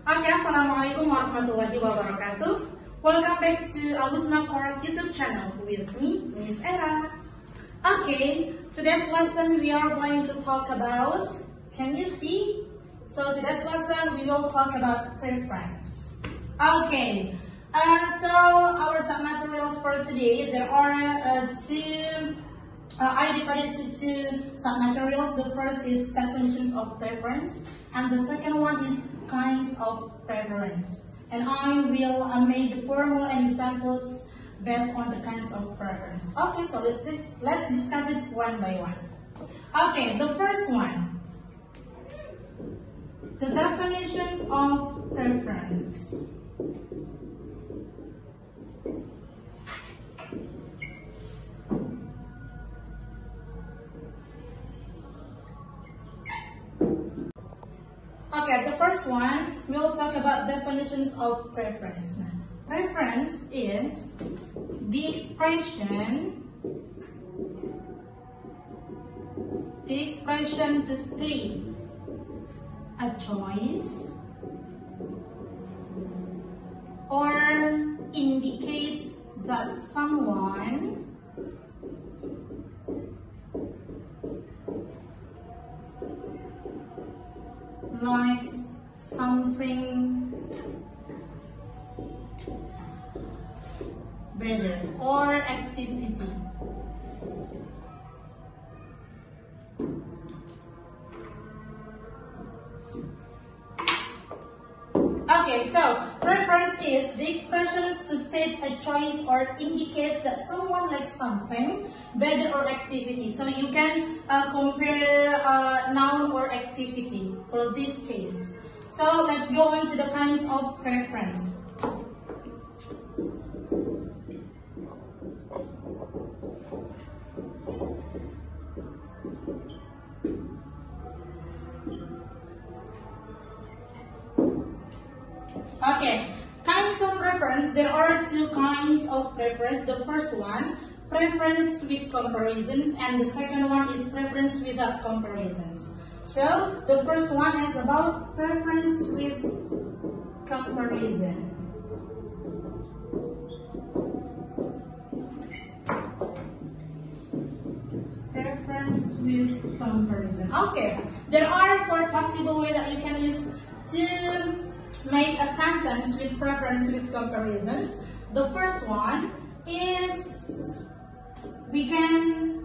Okay, Assalamualaikum warahmatullahi wabarakatuh. Welcome back to Alusna Course YouTube channel with me, Miss Era. Okay, today's lesson we are going to talk about, can you see? So today's lesson we will talk about preference. Okay, so our submaterials for today, there are I divided to two submaterials. The first is definitions of preference, and the second one is kinds of preference. And I will make the formula and examples based on the kinds of preference. Okay, so let's discuss it one by one. Okay, the first one, the definitions of preference. Okay, the first one, we'll talk about definitions of preference. Preference is the expression to state a choice or indicates that someone likes something better or activity. Okay, so preference is the expressions to state a choice or indicate that someone likes something better or activity. So you can compare noun or activity for this case. So let's go on to the kinds of preference. Okay, kinds of preference. There are two kinds of preference. The first one, preference with comparisons, and the second one is preference without comparisons. So the first one is about preference with comparison. Preference with comparison. Okay, there are four possible ways that you can use to make a sentence with preference with comparisons. The first one is we can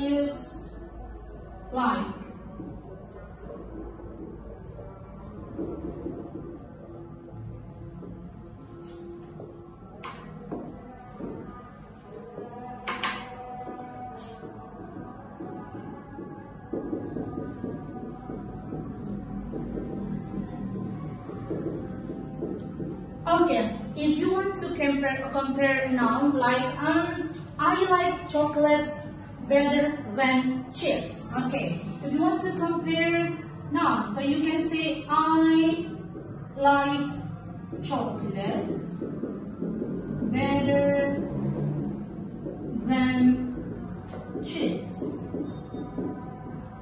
use like. Okay, if you want to compare noun like I like chocolate better than cheese. Okay, if you want to compare noun, so you can say I like chocolate better than cheese.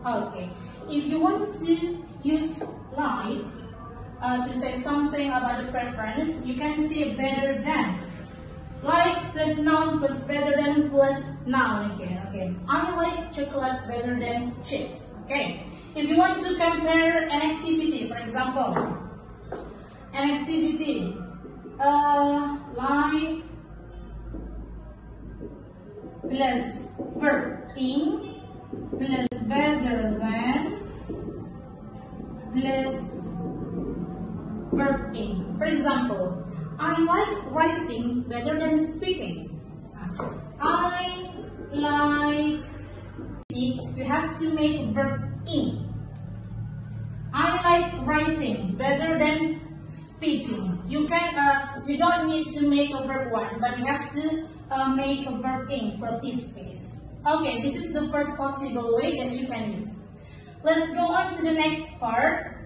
Okay, if you want to use like to say something about the preference, you can say better than. Like plus noun plus better than plus noun again. Okay, I like chocolate better than cheese. Okay, if you want to compare an activity, for example, an activity like plus verb in plus better than plus verb in. For example, I like writing better than speaking. I like, you have to make verb in. I like writing better than speaking. You can you don't need to make a verb one, but you have to make a verb in for this case. Okay, this is the first possible way that you can use. Let's go on to the next part.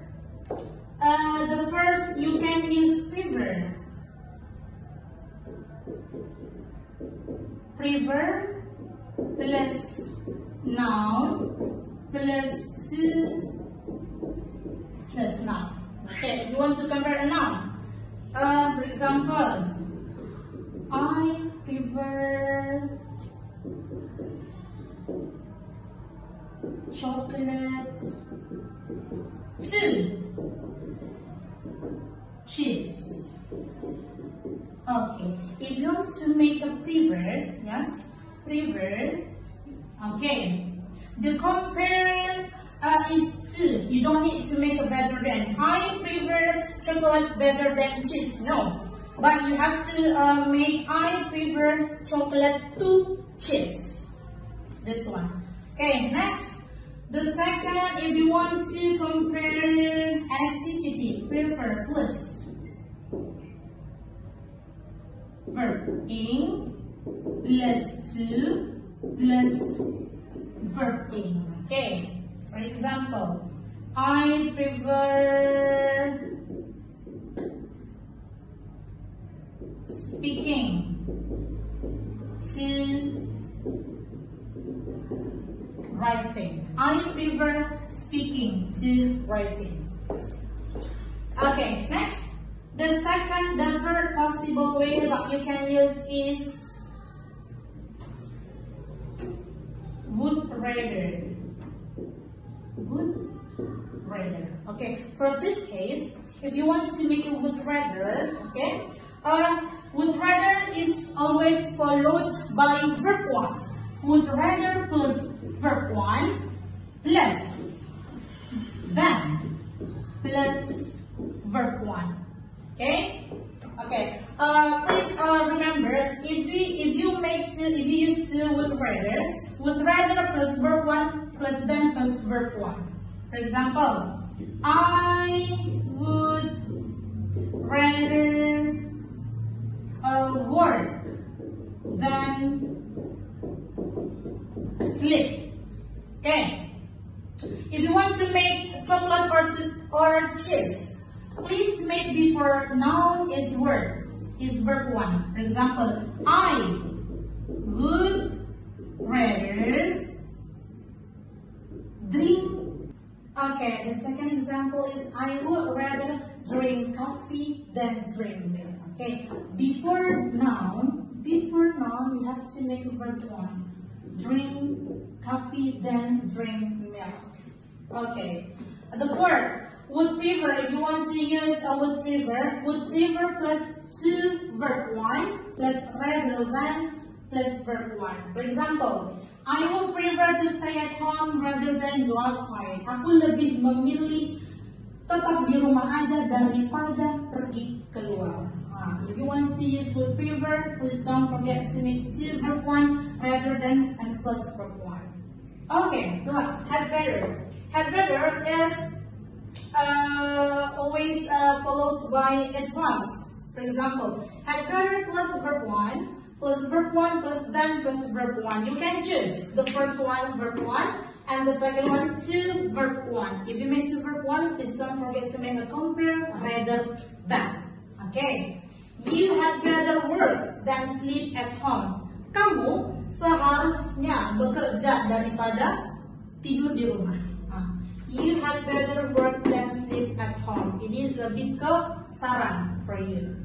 The first, you can use prefer. Prefer plus noun plus to plus noun. Okay, you want to compare a noun. For example, I prefer chocolate to cheese. Okay, if you want to make a prefer, yes, prefer. Okay, the compare is to. You don't need to make a better than. I prefer chocolate better than cheese. No, but you have to make I prefer chocolate to cheese. This one. Okay, next. The second, if you want to compare activity, prefer plus verb in plus to plus verb in. Okay. For example, I prefer speaking to writing. I prefer speaking to writing. Okay, next. The third possible way that you can use is would rather. Would rather. Okay, for this case, if you want to make a would rather, okay, would rather is always followed by verb 1. Would rather plus verb 1 plus than plus verb 1. Okay? Okay. Please remember, if you use to would rather plus verb 1 plus than plus verb 1. For example, I would rather work than sleep. Okay. If you want to make chocolate or cheese, please make before noun is verb 1. For example, I would rather drink. Okay, the second example is I would rather drink coffee than drink milk. Okay, before noun you have to make verb 1. Drink coffee than drink milk. Okay, the fourth. Would prefer, if you want to use a would prefer plus to verb 1 plus rather than plus verb 1. For example, I would prefer to stay at home rather than go outside. Aku lebih memilih tetap di rumah aja daripada pergi keluar. If you want to use would prefer, please don't forget to make to verb 1 rather than and plus verb 1. Okay, last, had better. Had better is always followed by advance. For example, had better plus verb 1 plus verb 1 plus then plus verb 1. You can choose the first one verb 1 and the second one to verb 1. If you make to verb 1, please don't forget to make a compare rather than. Okay. You had rather work than sleep at home. Kamu seharusnya bekerja daripada tidur di rumah. You had better work than sleep at home. Ini lebih ke saran for you.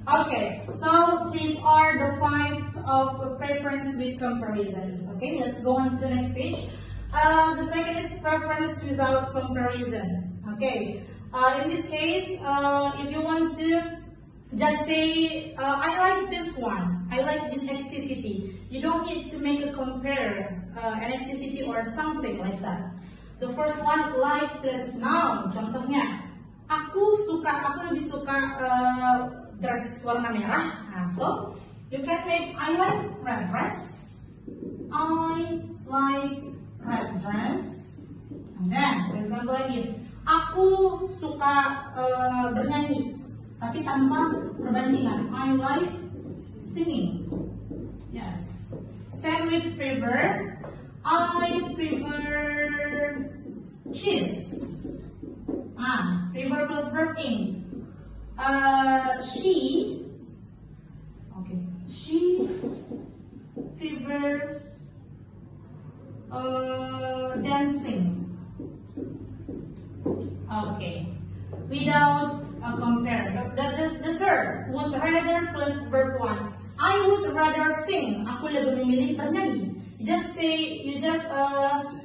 Okay, so these are the 5 of preference with comparisons. Okay, let's go on to the next page. The second is preference without comparison. Okay, in this case, if you want to just say, I like this one, I like this activity. You don't need to make a compare an activity or something like that. The first one, like plus noun. Contohnya, aku lebih suka dress warna merah. So you can make I like red dress. I like red dress. And then, for example lagi, aku suka bernyanyi, tapi tanpa perbandingan. I like singing. Yes. Same with prefer. I prefer cheese. Prefer plus verb in. She prefers dancing. Okay. without compare. The third, would rather plus verb 1. I would rather sing. Aku lebih memilih bernyanyi. You just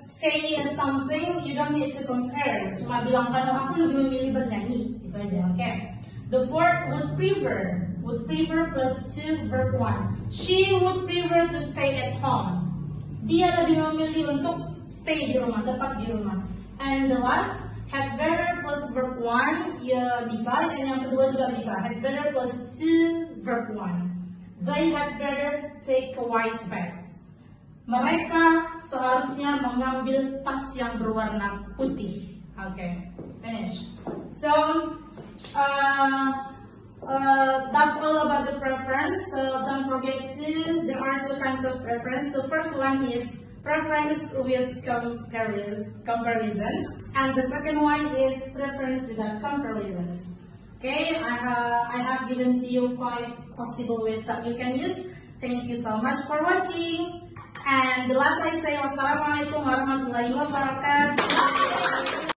say something, you don't need to compare. Cuma bilang kalau aku lebih memilih bernyanyi, itu aja, okay? The fourth, would prefer. Would prefer plus 2 verb 1. She would prefer to stay at home. Dia lebih memilih untuk stay di rumah, tetap di rumah. And the last, had better plus verb 1, ya bisa, dan yang kedua juga bisa. Had better plus 2 verb 1. They had better take a white bag. Mereka seharusnya mengambil tas yang berwarna putih. Okay, finish. So, that's all about the preference. So don't forget there are two kinds of preference. The first one is preference with comparison, and the second one is preference without comparisons. Okay, I have given to you 5 possible ways that you can use. Thank you so much for watching. And the last I say, wassalamualaikum warahmatullahi wabarakatuh.